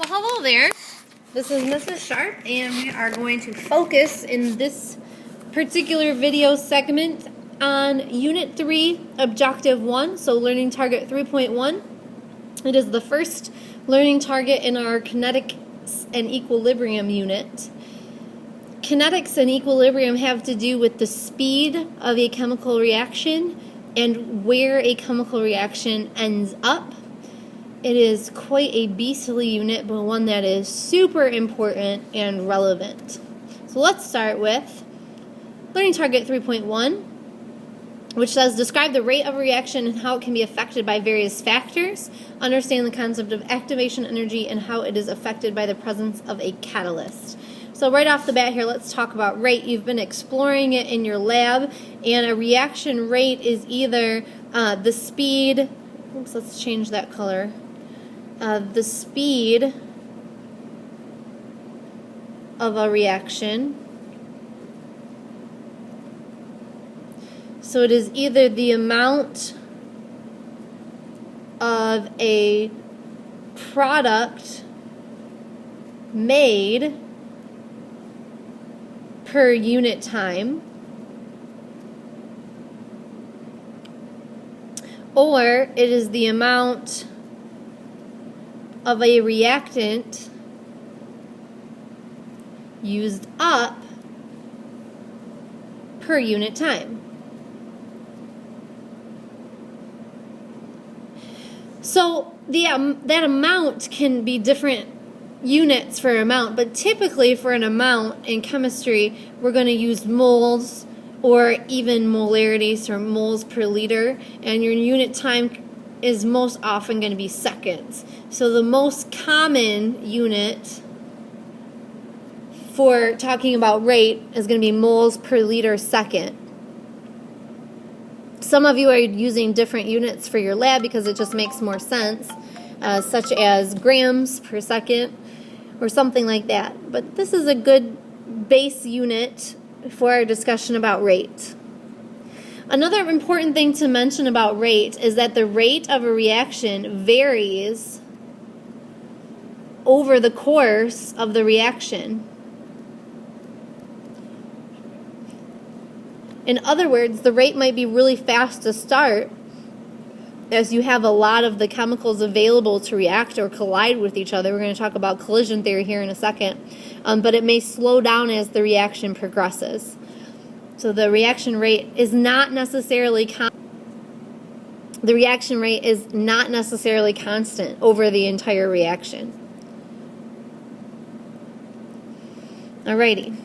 Well, hello there. This is Mrs. Sharp, and we are going to focus in this particular video segment on Unit 3, Objective 1, so Learning Target 3.1. It is the first learning target in our Kinetics and Equilibrium unit. Kinetics and equilibrium have to do with the speed of a chemical reaction and where a chemical reaction ends up. It is quite a beastly unit, but one that is super important and relevant. So let's start with Learning Target 3.1, which says describe the rate of a reaction and how it can be affected by various factors. Understand the concept of activation energy and how it is affected by the presence of a catalyst. So right off the bat here, let's talk about rate. You've been exploring it in your lab, and a reaction rate is either the speed, oops, let's change that color, the speed of a reaction. So it is either the amount of a product made per unit time, or it is the amount of a reactant used up per unit time. So that amount can be different units for amount, but typically for an amount in chemistry, we're going to use moles or even molarities or moles per liter, and your unit time is most often going to be seconds. So the most common unit for talking about rate is going to be moles per liter second. Some of you are using different units for your lab because it just makes more sense, such as grams per second or something like that. But this is a good base unit for our discussion about rate. Another important thing to mention about rate is that the rate of a reaction varies over the course of the reaction. In other words, the rate might be really fast to start as you have a lot of the chemicals available to react or collide with each other. We're going to talk about collision theory here in a second, but it may slow down as the reaction progresses. So the reaction rate is not necessarily constant over the entire reaction. Alrighty.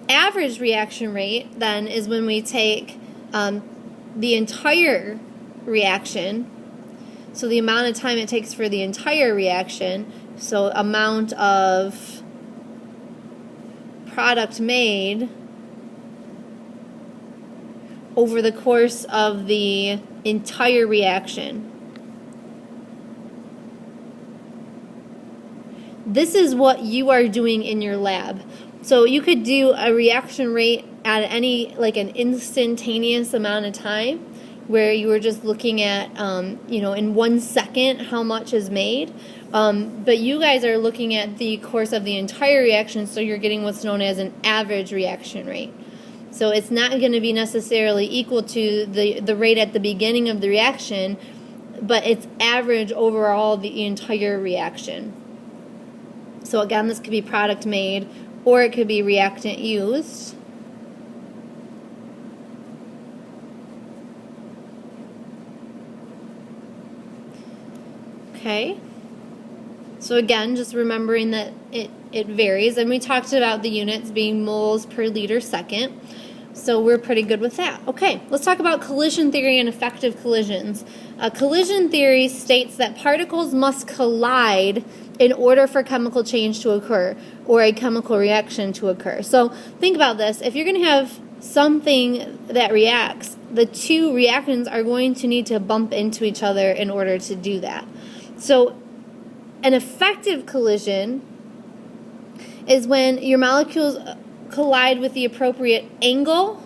Average reaction rate then is when we take the entire reaction, so the amount of time it takes for the entire reaction, so amount of product made over the course of the entire reaction. This is what you are doing in your lab. So you could do a reaction rate at any, like an instantaneous amount of time, where you were just looking at, in 1 second how much is made. But you guys are looking at the course of the entire reaction, so you're getting what's known as an average reaction rate. So it's not going to be necessarily equal to the rate at the beginning of the reaction, but it's average overall the entire reaction. So again, this could be product made, or it could be reactant used. Okay. So again, just remembering that it varies. And we talked about the units being moles per liter second. So we're pretty good with that. Okay, let's talk about collision theory and effective collisions. Collision theory states that particles must collide in order for chemical change to occur or a chemical reaction to occur. So think about this. If you're going to have something that reacts, the two reactants are going to need to bump into each other in order to do that. So an effective collision is when your molecules collide with the appropriate angle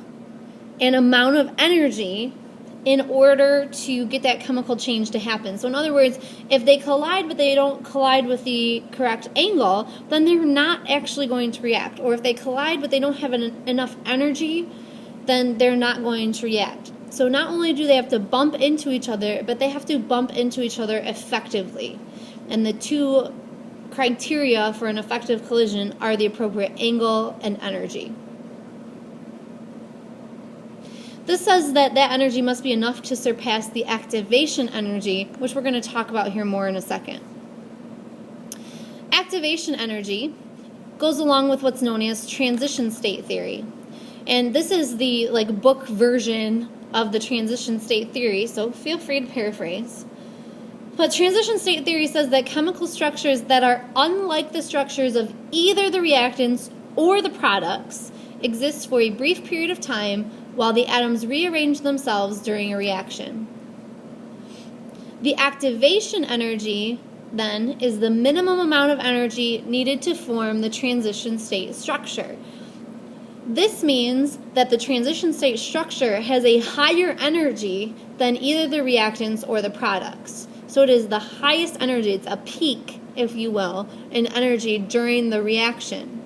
and amount of energy in order to get that chemical change to happen. So in other words, if they collide but they don't collide with the correct angle, then they're not actually going to react. Or if they collide but they don't have enough energy, then they're not going to react. So not only do they have to bump into each other, but they have to bump into each other effectively. And the two criteria for an effective collision are the appropriate angle and energy. This says that that energy must be enough to surpass the activation energy, which we're going to talk about here more in a second. Activation energy goes along with what's known as transition state theory. And this is the book version of the transition state theory, so feel free to paraphrase. But transition state theory says that chemical structures that are unlike the structures of either the reactants or the products exist for a brief period of time while the atoms rearrange themselves during a reaction. The activation energy, then, is the minimum amount of energy needed to form the transition state structure. This means that the transition state structure has a higher energy than either the reactants or the products. So it is the highest energy, it's a peak, if you will, in energy during the reaction.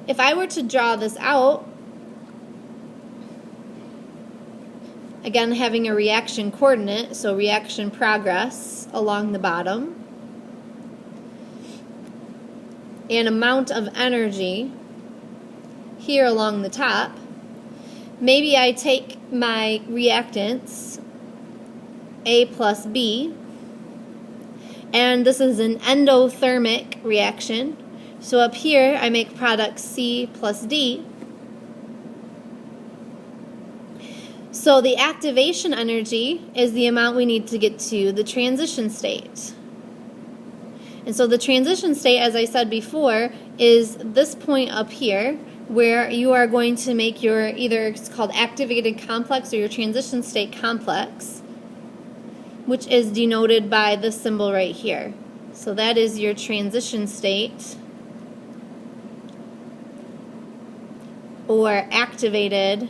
If I were to draw this out, again having a reaction coordinate, so reaction progress along the bottom, and amount of energy here along the top, maybe I take my reactants, A plus B, and this is an endothermic reaction. So up here, I make product C plus D. So the activation energy is the amount we need to get to the transition state. And so the transition state, as I said before, is this point up here where you are going to make your, either it's called activated complex or your transition state complex, which is denoted by this symbol right here. So that is your transition state, or activated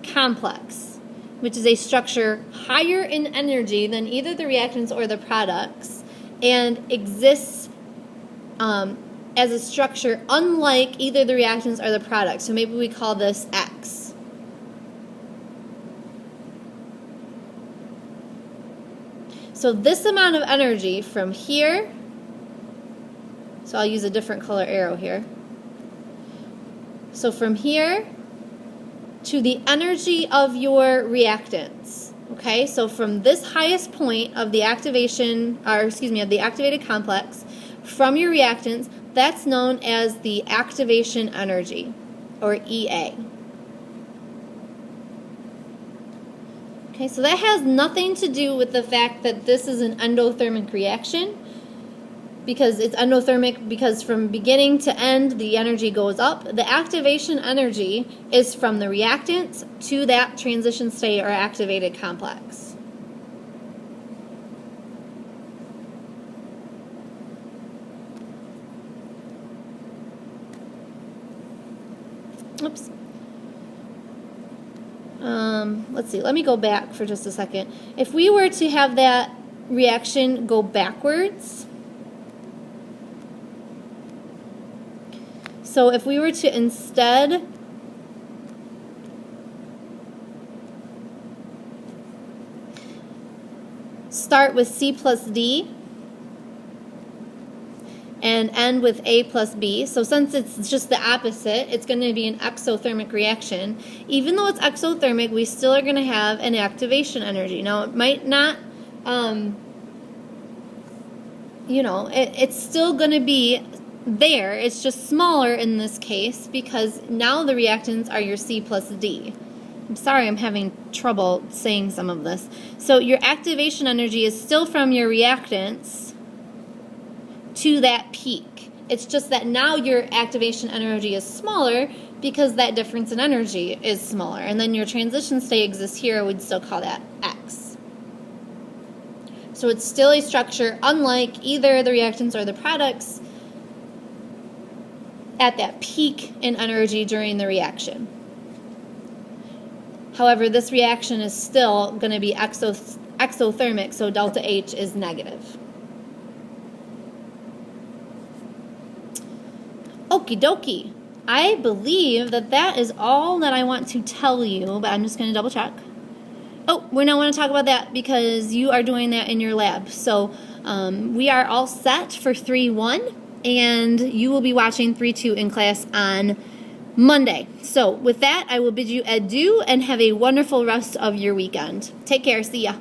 complex, which is a structure higher in energy than either the reactants or the products and exists as a structure unlike either the reactants or the products. So maybe we call this X. So this amount of energy from here, so I'll use a different color arrow here. So from here to the energy of your reactants, okay? So from this highest point of the activation, or excuse me, of the activated complex, from your reactants, that's known as the activation energy, or EA. Okay, so that has nothing to do with the fact that this is an endothermic reaction, because it's endothermic because from beginning to end the energy goes up. The activation energy is from the reactants to that transition state or activated complex. Oops. Let's see, let me go back for just a second. If we were to have that reaction go backwards, so if we were to instead start with C plus D and end with A plus B, so since it's just the opposite, it's going to be an exothermic reaction. Even though it's exothermic, we still are going to have an activation energy. Now, it might not, it's still going to be there. It's just smaller in this case because now the reactants are your C plus D. I'm sorry, I'm having trouble saying some of this. So your activation energy is still from your reactants to that peak. It's just that now your activation energy is smaller because that difference in energy is smaller. And then your transition state exists here, we'd still call that X. So it's still a structure unlike either the reactants or the products, at that peak in energy during the reaction. However, this reaction is still going to be exothermic, so delta H is negative. Okie dokie. I believe that is all that I want to tell you, but I'm just going to double check. Oh, we don't want to talk about that because you are doing that in your lab. So we are all set for 3-1, and you will be watching 3-2 in class on Monday. So with that, I will bid you adieu and have a wonderful rest of your weekend. Take care. See ya.